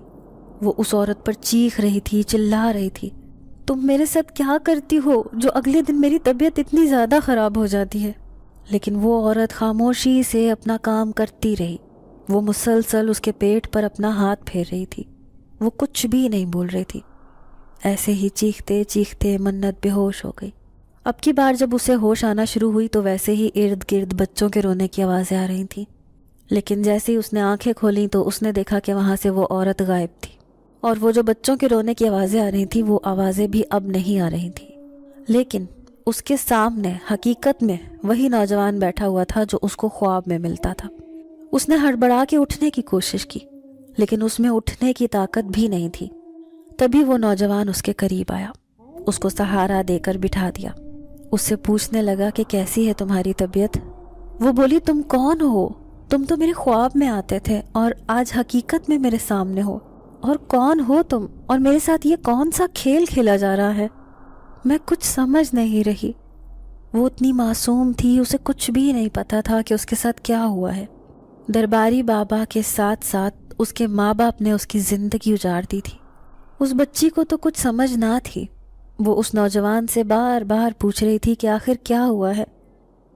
وہ اس عورت پر چیخ رہی تھی، چلا رہی تھی، تم میرے ساتھ کیا کرتی ہو جو اگلے دن میری طبیعت اتنی زیادہ خراب ہو جاتی ہے؟ لیکن وہ عورت خاموشی سے اپنا کام کرتی رہی۔ وہ مسلسل اس کے پیٹ پر اپنا ہاتھ پھیر رہی تھی۔ وہ کچھ بھی نہیں بول رہی تھی۔ ایسے ہی چیختے چیختے منت بے ہوش ہو گئی۔ اب کی بار جب اسے ہوش آنا شروع ہوئی تو ویسے ہی ارد گرد بچوں کے رونے کی آوازیں آ رہی تھیں، لیکن جیسے ہی اس نے آنکھیں کھولیں تو اس نے دیکھا کہ وہاں سے وہ عورت غائب تھی، اور وہ جو بچوں کے رونے کی آوازیں آ رہی تھیں وہ آوازیں بھی اب نہیں آ رہی تھیں۔ لیکن اس کے سامنے حقیقت میں وہی نوجوان بیٹھا ہوا تھا جو اس کو خواب میں ملتا تھا۔ اس نے ہڑبڑا کے اٹھنے کی کوشش کی، لیکن اس میں اٹھنے کی طاقت بھی نہیں تھی۔ تبھی وہ نوجوان اس کے قریب آیا، اس کو سہارا دے کر بٹھا دیا، اس سے پوچھنے لگا کہ کیسی ہے تمہاری طبیعت؟ وہ بولی، تم کون ہو؟ تم تو میرے خواب میں آتے تھے اور آج حقیقت میں میرے سامنے ہو، اور کون ہو تم؟ اور میرے ساتھ یہ کون سا کھیل کھیلا جا رہا ہے؟ میں کچھ سمجھ نہیں رہی۔ وہ اتنی معصوم تھی، اسے کچھ بھی نہیں پتا تھا کہ اس کے ساتھ کیا ہوا ہے۔ درباری بابا کے ساتھ ساتھ اس کے ماں باپ نے اس کی زندگی اجاڑ دی تھی۔ اس بچی کو تو کچھ سمجھ نہ تھی۔ وہ اس نوجوان سے بار بار پوچھ رہی تھی کہ آخر کیا ہوا ہے؟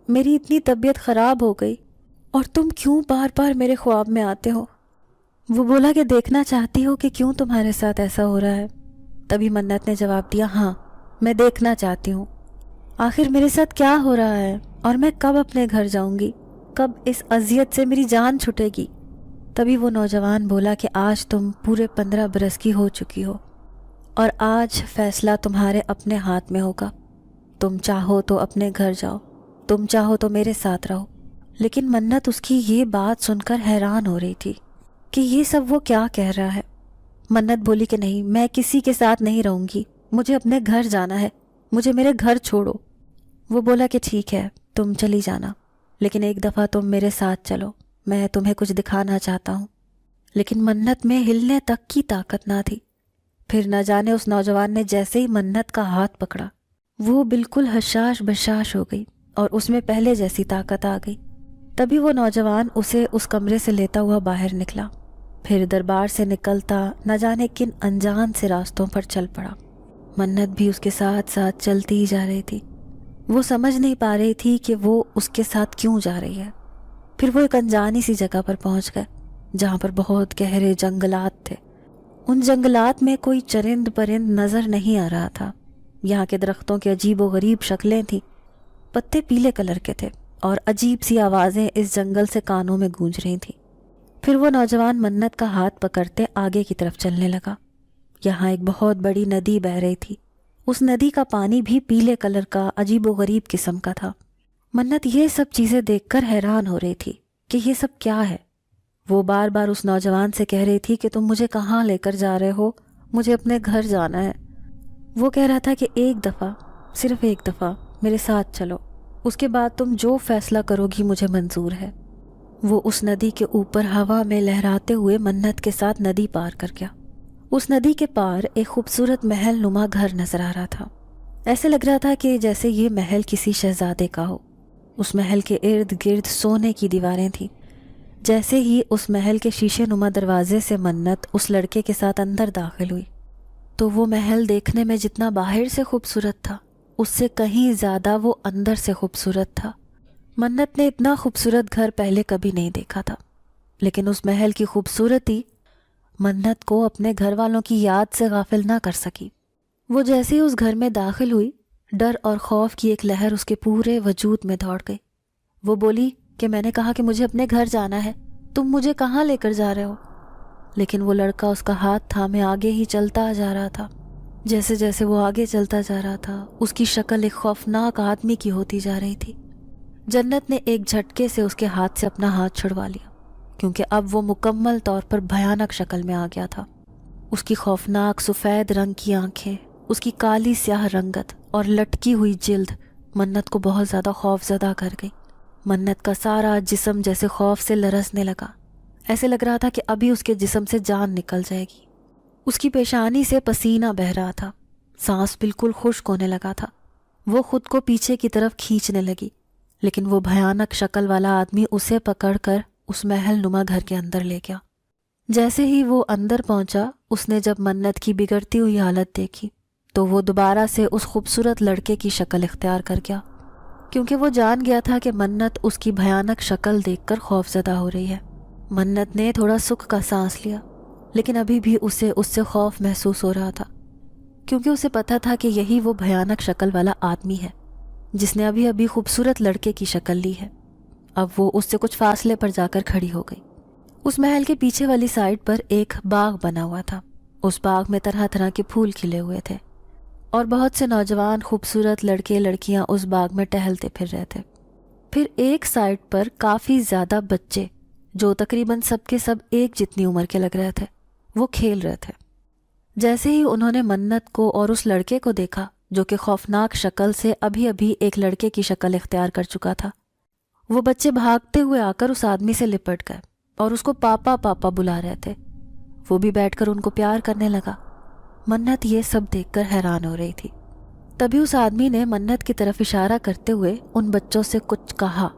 میری اتنی طبیعت خراب ہو گئی اور تم کیوں بار بار میرے خواب میں آتے ہو؟ وہ بولا کہ دیکھنا چاہتی ہو کہ کیوں تمہارے ساتھ ایسا ہو رہا ہے؟ تبھی منت نے جواب دیا، ہاں میں دیکھنا چاہتی ہوں، آخر میرے ساتھ کیا ہو رہا ہے اور میں کب اپنے گھر جاؤں گی، کب اس اذیت سے میری جان چھٹے گی۔ تبھی وہ نوجوان بولا کہ آج تم پورے 15 برس کی ہو چکی ہو اور آج فیصلہ تمہارے اپنے ہاتھ میں ہوگا۔ تم چاہو تو اپنے گھر جاؤ، تم چاہو تو میرے ساتھ رہو۔ لیکن منت اس کی یہ بات سن کر حیران ہو رہی تھی کہ یہ سب وہ کیا کہہ رہا ہے۔ منت بولی کہ نہیں، میں کسی کے ساتھ نہیں رہوں گی، مجھے اپنے گھر جانا ہے، مجھے میرے گھر چھوڑو۔ وہ بولا کہ ٹھیک ہے تم چلی جانا، لیکن ایک دفعہ تم میرے ساتھ چلو، میں تمہیں کچھ دکھانا چاہتا ہوں۔ لیکن منت میں ہلنے تک کی طاقت نہ تھی۔ پھر نہ جانے اس نوجوان نے جیسے ہی منت کا ہاتھ پکڑا، وہ بالکل حشاش بشاش ہو گئی اور اس میں پہلے جیسی طاقت آ گئی۔ تبھی وہ نوجوان اسے اس کمرے سے لیتا ہوا باہر نکلا، پھر دربار سے نکلتا نہ جانے کن انجان سے راستوں پر چل پڑا۔ منت بھی اس کے ساتھ ساتھ چلتی ہی جا رہی تھی۔ وہ سمجھ نہیں پا رہی تھی کہ وہ اس کے ساتھ کیوں جا رہی ہے۔ پھر وہ ایک انجانی سی جگہ پر پہنچ گئے جہاں پر بہت گہرے جنگلات تھے۔ ان جنگلات میں کوئی چرند پرند نظر نہیں آ رہا تھا۔ یہاں کے درختوں کی عجیب و غریب شکلیں تھیں، پتے پیلے کلر کے تھے اور عجیب سی آوازیں اس جنگل سے کانوں میں گونج رہی تھیں۔ پھر وہ نوجوان منت کا ہاتھ پکڑتے آگے کی طرف چلنے لگا۔ یہاں ایک بہت بڑی ندی بہہ رہی تھی۔ اس ندی کا پانی بھی پیلے کلر کا عجیب و غریب قسم کا تھا۔ منت یہ سب چیزیں دیکھ کر حیران ہو رہی تھی کہ یہ سب کیا ہے۔ وہ بار بار اس نوجوان سے کہہ رہی تھی کہ تم مجھے کہاں لے کر جا رہے ہو، مجھے اپنے گھر جانا ہے۔ وہ کہہ رہا تھا کہ ایک دفعہ، صرف ایک دفعہ میرے ساتھ چلو، اس کے بعد تم جو فیصلہ کرو گی مجھے منظور ہے۔ وہ اس ندی کے اوپر ہوا میں لہراتے ہوئے منت کے ساتھ ندی پار کر گیا۔ اس ندی کے پار ایک خوبصورت محل نما گھر نظر آ رہا تھا۔ ایسے لگ رہا تھا کہ جیسے یہ محل کسی شہزادے کا ہو۔ اس محل کے ارد گرد سونے کی دیواریں تھیں۔ جیسے ہی اس محل کے شیشے نما دروازے سے منت اس لڑکے کے ساتھ اندر داخل ہوئی تو وہ محل دیکھنے میں جتنا باہر سے خوبصورت تھا، اس سے کہیں زیادہ وہ اندر سے خوبصورت تھا۔ منت نے اتنا خوبصورت گھر پہلے کبھی نہیں دیکھا تھا، لیکن اس محل کی خوبصورتی منت کو اپنے گھر والوں کی یاد سے غافل نہ کر سکی۔ وہ جیسے ہی اس گھر میں داخل ہوئی، ڈر اور خوف کی ایک لہر اس کے پورے وجود میں دوڑ گئی۔ وہ بولی کہ میں نے کہا کہ مجھے اپنے گھر جانا ہے، تم مجھے کہاں لے کر جا رہے ہو؟ لیکن وہ لڑکا اس کا ہاتھ تھامے آگے ہی چلتا جا رہا تھا۔ جیسے جیسے وہ آگے چلتا جا رہا تھا اس کی شکل ایک خوفناک آدمی کی ہوتی جا رہی تھی۔ جنت نے ایک جھٹکے سے اس کے ہاتھ سے اپنا ہاتھ چھڑوا لیا، کیونکہ اب وہ مکمل طور پر بھیانک شکل میں آ گیا تھا۔ اس کی خوفناک سفید رنگ کی آنکھیں، اس کی کالی سیاہ رنگت اور لٹکی ہوئی جلد منت کو بہت زیادہ خوف زدہ کر گئی۔ منت کا سارا جسم جیسے خوف سے لرزنے لگا، ایسے لگ رہا تھا کہ ابھی اس کے جسم سے جان نکل جائے گی۔ اس کی پیشانی سے پسینہ بہہ رہا تھا، سانس بالکل خشک ہونے لگا تھا۔ وہ خود کو پیچھے کی طرف کھینچنے لگی، لیکن وہ بھیانک شکل والا آدمی اسے پکڑ کر اس محل نما گھر کے اندر لے گیا۔ جیسے ہی وہ اندر پہنچا، اس نے جب منت کی بگڑتی ہوئی حالت دیکھی تو وہ دوبارہ سے اس خوبصورت لڑکے کی شکل اختیار کر گیا، کیونکہ وہ جان گیا تھا کہ منت اس کی بھیانک شکل دیکھ کر خوف زدہ ہو رہی ہے۔ منت نے تھوڑا سکھ کا سانس لیا، لیکن ابھی بھی اسے اس سے خوف محسوس ہو رہا تھا، کیونکہ اسے پتا تھا کہ یہی وہ بھیانک شکل والا آدمی ہے جس نے ابھی ابھی خوبصورت لڑکے کی شکل لی ہے۔ اب وہ اس سے کچھ فاصلے پر جا کر کھڑی ہو گئی۔ اس محل کے پیچھے والی سائڈ پر ایک باغ بنا ہوا تھا۔ اس باغ میں طرح طرح کے پھول کھلے ہوئے تھے اور بہت سے نوجوان خوبصورت لڑکے لڑکیاں اس باغ میں ٹہلتے پھر رہے تھے۔ پھر ایک سائڈ پر کافی زیادہ بچے، جو تقریباً سب کے سب ایک جتنی عمر کے لگ رہے تھے، وہ کھیل رہے تھے۔ جیسے ہی انہوں نے منت کو اور اس لڑکے کو دیکھا جو کہ خوفناک شکل سے ابھی ابھی ایک لڑکے کی شکل اختیار کر چکا تھا، وہ بچے بھاگتے ہوئے آ کر اس آدمی سے لپٹ گئے اور اس کو پاپا پاپا بلا رہے تھے۔ وہ بھی بیٹھ کر ان کو پیار کرنے لگا۔ منت یہ سب دیکھ کر حیران ہو رہی تھی۔ تبھی اس آدمی نے منت کی طرف اشارہ کرتے ہوئے ان بچوں سے کچھ کہا۔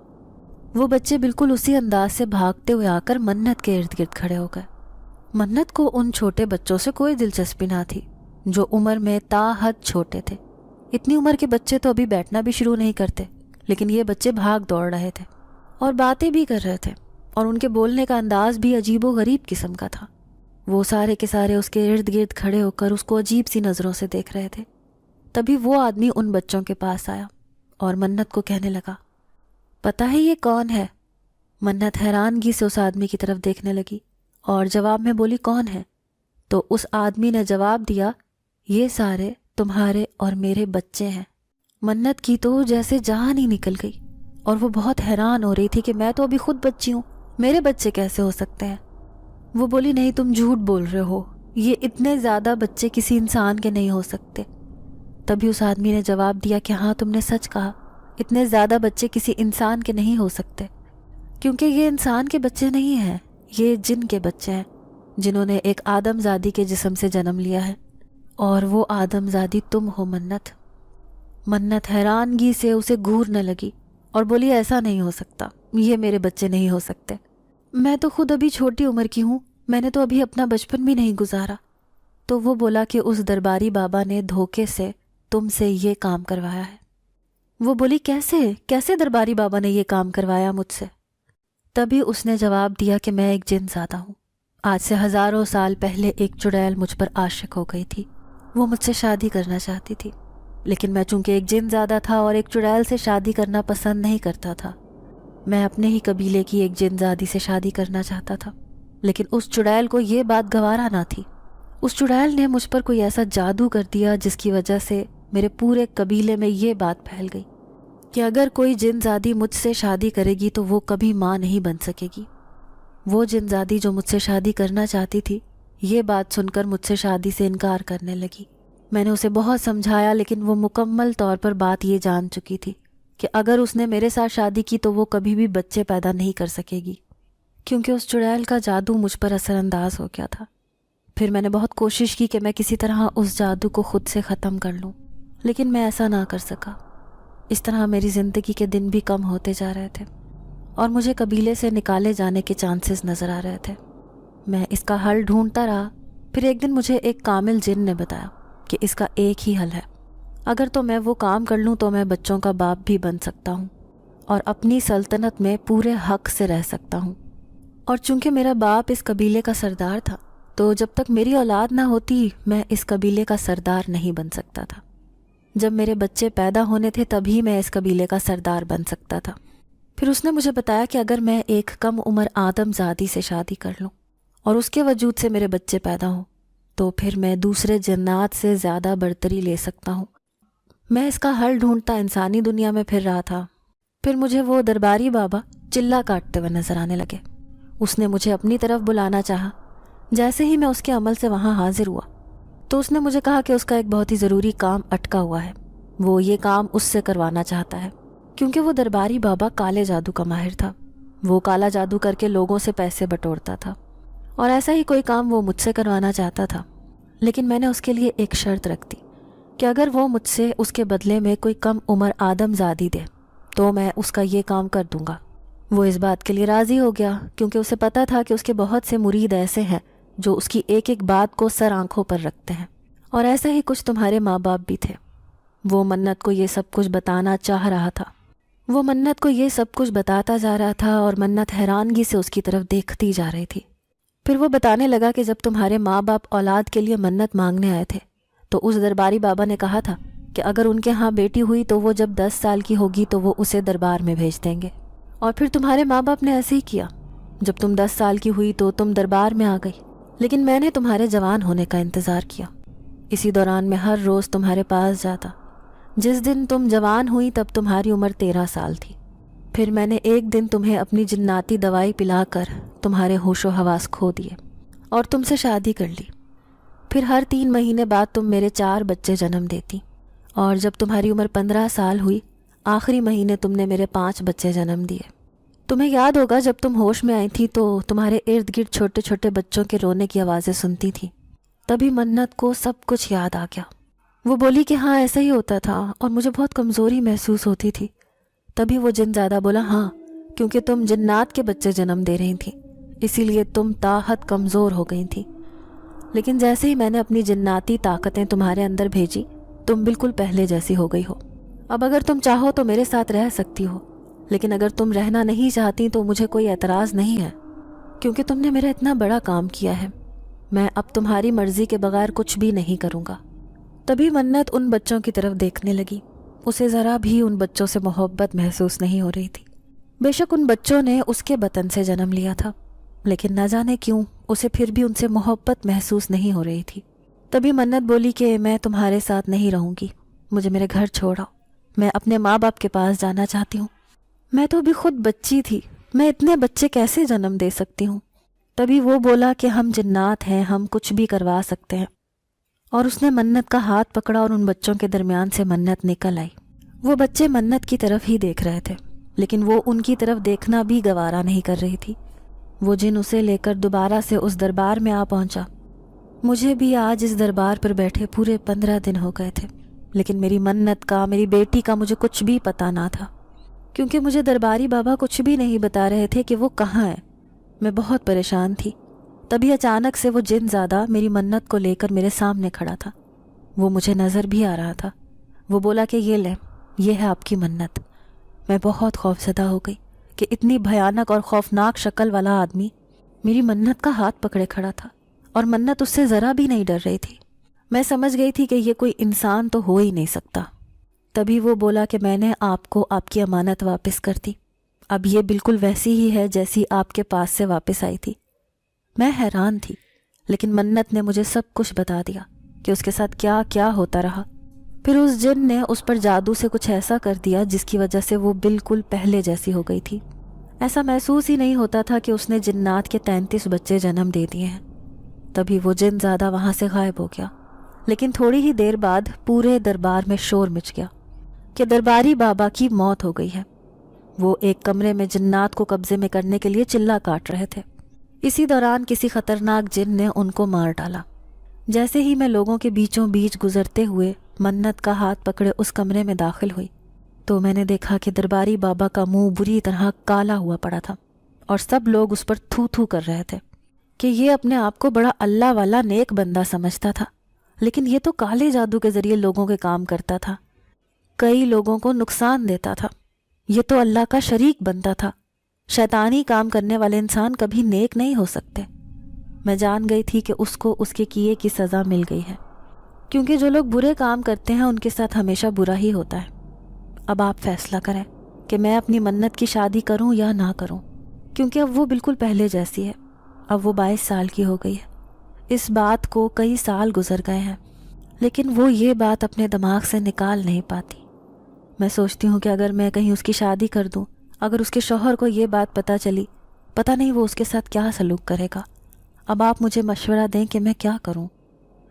وہ بچے بالکل اسی انداز سے بھاگتے ہوئے آ کر منت کے ارد گرد کھڑے ہو گئے۔ منت کو ان چھوٹے بچوں سے کوئی دلچسپی نہ تھی جو عمر میں تا حد چھوٹے تھے۔ اتنی عمر کے بچے تو ابھی بیٹھنا بھی شروع نہیں کرتے، لیکن یہ بچے بھاگ دوڑ رہے تھے اور باتیں بھی کر رہے تھے، اور ان کے بولنے کا انداز بھی عجیب و غریب قسم کا تھا۔ وہ سارے کے سارے اس کے ارد گرد کھڑے ہو کر اس کو عجیب سی نظروں سے دیکھ رہے تھے۔ تبھی وہ آدمی ان بچوں کے پاس آیا اور منت کو کہنے لگا، پتہ ہے یہ کون ہے؟ منت حیرانگی سے اس آدمی کی طرف دیکھنے لگی اور جواب میں بولی، کون ہے؟ تو اس آدمی نے جواب دیا، یہ سارے تمہارے اور میرے بچے ہیں۔ منت کی تو جیسے جان ہی نکل گئی اور وہ بہت حیران ہو رہی تھی کہ میں تو ابھی خود بچی ہوں، میرے بچے کیسے ہو سکتے ہیں؟ وہ بولی، نہیں تم جھوٹ بول رہے ہو، یہ اتنے زیادہ بچے کسی انسان کے نہیں ہو سکتے۔ تبھی اس آدمی نے جواب دیا کہ ہاں تم نے سچ کہا، اتنے زیادہ بچے کسی انسان کے نہیں ہو سکتے، کیونکہ یہ انسان کے بچے نہیں ہیں، یہ جن کے بچے ہیں جنہوں نے ایک آدم زادی کے جسم سے جنم لیا ہے، اور وہ آدم زادی تم ہو منت۔ منت حیرانگی سے اسے گھورنے لگی اور بولی، ایسا نہیں ہو سکتا، یہ میرے بچے نہیں ہو سکتے، میں تو خود ابھی چھوٹی عمر کی ہوں، میں نے تو ابھی اپنا بچپن بھی نہیں گزارا۔ تو وہ بولا کہ اس درباری بابا نے دھوکے سے تم سے یہ کام کروایا ہے۔ وہ بولی، کیسے درباری بابا نے یہ کام کروایا مجھ سے؟ تبھی اس نے جواب دیا کہ میں ایک جن زادہ ہوں، آج سے ہزاروں سال پہلے ایک چڑیل مجھ پر عاشق ہو گئی تھی، وہ مجھ سے شادی کرنا چاہتی تھی، لیکن میں چونکہ ایک جن زادہ تھا اور ایک چڑیل سے شادی کرنا پسند نہیں کرتا تھا، میں اپنے ہی قبیلے کی ایک جن زادی سے شادی کرنا چاہتا تھا، لیکن اس چڑیل کو یہ بات گوارا نہ تھی۔ اس چڑیل نے مجھ پر کوئی ایسا جادو کر دیا جس کی وجہ سے میرے پورے قبیلے میں یہ بات پھیل گئی کہ اگر کوئی جن زادی مجھ سے شادی کرے گی تو وہ کبھی ماں نہیں بن سکے گی۔ وہ جن زادی جو مجھ سے شادی کرنا چاہتی تھی، یہ بات سن کر مجھ سے شادی سے انکار کرنے لگی۔ میں نے اسے بہت سمجھایا، لیکن وہ مکمل طور پر بات یہ جان چکی تھی کہ اگر اس نے میرے ساتھ شادی کی تو وہ کبھی بھی بچے پیدا نہیں کر سکے گی، کیونکہ اس چڑیل کا جادو مجھ پر اثر انداز ہو گیا تھا۔ پھر میں نے بہت کوشش کی کہ میں کسی طرح اس جادو کو خود سے ختم کر لوں، لیکن میں ایسا نہ کر سکا۔ اس طرح میری زندگی کے دن بھی کم ہوتے جا رہے تھے اور مجھے قبیلے سے نکالے جانے کے چانسز نظر آ رہے تھے۔ میں اس کا حل ڈھونڈتا رہا۔ پھر ایک دن مجھے ایک کامل جن نے بتایا کہ اس کا ایک ہی حل ہے، اگر تو میں وہ کام کر لوں تو میں بچوں کا باپ بھی بن سکتا ہوں اور اپنی سلطنت میں پورے حق سے رہ سکتا ہوں۔ اور چونکہ میرا باپ اس قبیلے کا سردار تھا، تو جب تک میری اولاد نہ ہوتی میں اس قبیلے کا سردار نہیں بن سکتا تھا۔ جب میرے بچے پیدا ہونے تھے تبھی میں اس قبیلے کا سردار بن سکتا تھا۔ پھر اس نے مجھے بتایا کہ اگر میں ایک کم عمر آدم زادی سے شادی کر لوں اور اس کے وجود سے میرے بچے پیدا ہوں تو پھر میں دوسرے جنات سے زیادہ برتری لے سکتا ہوں۔ میں اس کا حل ڈھونڈتا انسانی دنیا میں پھر رہا تھا۔ پھر مجھے وہ درباری بابا چلا کاٹتے ہوئے نظر آنے لگے۔ اس نے مجھے اپنی طرف بلانا چاہا۔ جیسے ہی میں اس کے عمل سے وہاں حاضر ہوا تو اس نے مجھے کہا کہ اس کا ایک بہت ہی ضروری کام اٹکا ہوا ہے، وہ یہ کام اس سے کروانا چاہتا ہے، کیونکہ وہ درباری بابا کالے جادو کا ماہر تھا۔ وہ کالا جادو کر کے لوگوں سے پیسے بٹورتا تھا، اور ایسا ہی کوئی کام وہ مجھ سے کروانا چاہتا تھا۔ لیکن میں نے اس کے لیے ایک شرط رکھ دی کہ اگر وہ مجھ سے اس کے بدلے میں کوئی کم عمر آدم زادی دے تو میں اس کا یہ کام کر دوں گا۔ وہ اس بات کے لیے راضی ہو گیا، کیونکہ اسے پتا تھا کہ اس کے بہت سے مرید ایسے ہیں جو اس کی ایک ایک بات کو سر آنکھوں پر رکھتے ہیں، اور ایسا ہی کچھ تمہارے ماں باپ بھی تھے۔ وہ منت کو یہ سب کچھ بتانا چاہ رہا تھا، وہ منت کو یہ سب کچھ بتاتا جا رہا تھا، اور منت حیرانگی سے اس کی طرف دیکھتی جا رہی تھی۔ پھر وہ بتانے لگا کہ جب تمہارے ماں باپ اولاد کے لیے منت مانگنے آئے تھے تو اس درباری بابا نے کہا تھا کہ اگر ان کے ہاں بیٹی ہوئی تو وہ جب 10 سال کی ہوگی تو وہ اسے دربار میں بھیج دیں گے، اور پھر تمہارے ماں باپ نے ایسے ہی کیا۔ جب تم 10 سال کی ہوئی تو تم دربار میں آ گئی، لیکن میں نے تمہارے جوان ہونے کا انتظار کیا۔ اسی دوران میں ہر روز تمہارے پاس جاتا۔ جس دن تم جوان ہوئی تب تمہاری عمر 13 سال تھی۔ پھر میں نے ایک دن تمہیں اپنی جناتی دوائی پلا کر تمہارے ہوش و حواس کھو دیے اور تم سے شادی کر لی۔ پھر ہر 3 مہینے بعد تم میرے 4 بچے جنم دیتی، اور جب تمہاری عمر 15 سال ہوئی آخری مہینے تم نے میرے 5 بچے جنم دیے۔ تمہیں یاد ہوگا جب تم ہوش میں آئی تھی تو تمہارے ارد گرد چھوٹے چھوٹے بچوں کے رونے کی آوازیں سنتی تھی۔ تبھی منت کو سب کچھ یاد آ گیا۔ وہ بولی کہ ہاں ایسا ہی ہوتا تھا، اور مجھے بہت کمزوری محسوس ہوتی تھی۔ تبھی وہ جن زیادہ بولا ہاں، کیونکہ تم جنات کے بچے جنم دے رہی تھی، اسی لیے تم تاحد کمزور ہو گئی تھی۔ لیکن جیسے ہی میں نے اپنی جناتی طاقتیں تمہارے اندر بھیجی تم بالکل پہلے جیسی ہو گئی ہو۔ اب اگر تم چاہو تو میرے ساتھ رہ سکتی ہو، لیکن اگر تم رہنا نہیں چاہتی تو مجھے کوئی اعتراض نہیں ہے، کیونکہ تم نے میرا اتنا بڑا کام کیا ہے۔ میں اب تمہاری مرضی کے بغیر کچھ بھی نہیں کروں گا۔ تبھی منت ان بچوں کی طرف دیکھنے لگی۔ اسے ذرا بھی ان بچوں سے محبت محسوس نہیں ہو رہی تھی۔ بے شک ان بچوں نے اس کے بطن سے جنم لیا تھا، لیکن نہ جانے کیوں اسے پھر بھی ان سے محبت محسوس نہیں ہو رہی تھی۔ تبھی منت بولی کہ میں تمہارے ساتھ نہیں رہوں گی، مجھے میرے گھر چھوڑو، میں اپنے ماں باپ کے پاس جانا چاہتی ہوں۔ میں تو ابھی خود بچی تھی، میں اتنے بچے کیسے جنم دے سکتی ہوں؟ تبھی وہ بولا کہ ہم جنات ہیں، ہم کچھ بھی کروا سکتے ہیں، اور اس نے منت کا ہاتھ پکڑا اور ان بچوں کے درمیان سے منت نکل آئی۔ وہ بچے منت کی طرف ہی دیکھ رہے تھے، لیکن وہ ان کی طرف دیکھنا بھی گوارا نہیں کر رہی تھی۔ وہ جن اسے لے کر دوبارہ سے اس دربار میں آ پہنچا۔ مجھے بھی آج اس دربار پر بیٹھے پورے 15 دن ہو گئے تھے، لیکن میری منت کا، میری بیٹی کا مجھے کچھ بھی پتہ نہ تھا، کیونکہ مجھے درباری بابا کچھ بھی نہیں بتا رہے تھے کہ وہ کہاں ہے۔ میں بہت پریشان تھی۔ تبھی اچانک سے وہ جن زادہ میری منت کو لے کر میرے سامنے کھڑا تھا۔ وہ مجھے نظر بھی آ رہا تھا۔ وہ بولا کہ یہ لیں، یہ ہے آپ کی منت۔ میں بہت خوفزدہ ہو گئی کہ اتنی بھیانک اور خوفناک شکل والا آدمی میری منت کا ہاتھ پکڑے کھڑا تھا، اور منت اس سے ذرا بھی نہیں ڈر رہی تھی۔ میں سمجھ گئی تھی کہ یہ کوئی انسان تو ہو ہی نہیں سکتا۔ تبھی وہ بولا کہ میں نے آپ کو آپ کی امانت واپس کر دی، اب یہ بالکل ویسی ہی ہے جیسی آپ کے پاس سے واپس آئی تھی۔ میں حیران تھی، لیکن منت نے مجھے سب کچھ بتا دیا کہ اس کے ساتھ کیا کیا ہوتا رہا۔ پھر اس جن نے اس پر جادو سے کچھ ایسا کر دیا جس کی وجہ سے وہ بالکل پہلے جیسی ہو گئی تھی۔ ایسا محسوس ہی نہیں ہوتا تھا کہ اس نے جنات کے 33 بچے جنم دے دیے ہیں۔ تبھی وہ جن زادہ وہاں سے غائب ہو گیا، لیکن تھوڑی ہی دیر بعد پورے دربار میں شور مچ گیا کہ درباری بابا کی موت ہو گئی ہے۔ وہ ایک کمرے میں جنات کو قبضے میں کرنے کے لیے چلا کاٹ رہے تھے۔ اسی دوران کسی خطرناک جن نے ان کو مار ڈالا۔ جیسے ہی میں لوگوں کے بیچوں بیچ گزرتے ہوئے منت کا ہاتھ پکڑے اس کمرے میں داخل ہوئی تو میں نے دیکھا کہ درباری بابا کا منہ بری طرح کالا ہوا پڑا تھا، اور سب لوگ اس پر تھو تھو کر رہے تھے کہ یہ اپنے آپ کو بڑا اللہ والا نیک بندہ سمجھتا تھا، لیکن یہ تو کالے جادو کے ذریعے لوگوں کے کام کرتا تھا، کئی لوگوں کو نقصان دیتا تھا۔ یہ تو اللہ کا شریک بنتا تھا۔ شیطانی کام کرنے والے انسان کبھی نیک نہیں ہو سکتے۔ میں جان گئی تھی کہ اس کو اس کے کیے کی سزا مل گئی ہے، کیونکہ جو لوگ برے کام کرتے ہیں ان کے ساتھ ہمیشہ برا ہی ہوتا ہے۔ اب آپ فیصلہ کریں کہ میں اپنی منت کی شادی کروں یا نہ کروں، کیونکہ اب وہ بالکل پہلے جیسی ہے، اب وہ 22 سال کی ہو گئی ہے۔ اس بات کو کئی سال گزر گئے ہیں، لیکن وہ یہ بات اپنے دماغ سے نکال نہیں پاتی۔ میں سوچتی ہوں کہ اگر میں کہیں اس کی شادی کر دوں، اگر اس کے شوہر کو یہ بات پتہ چلی، پتہ نہیں وہ اس کے ساتھ کیا سلوک کرے گا۔ اب آپ مجھے مشورہ دیں کہ میں کیا کروں۔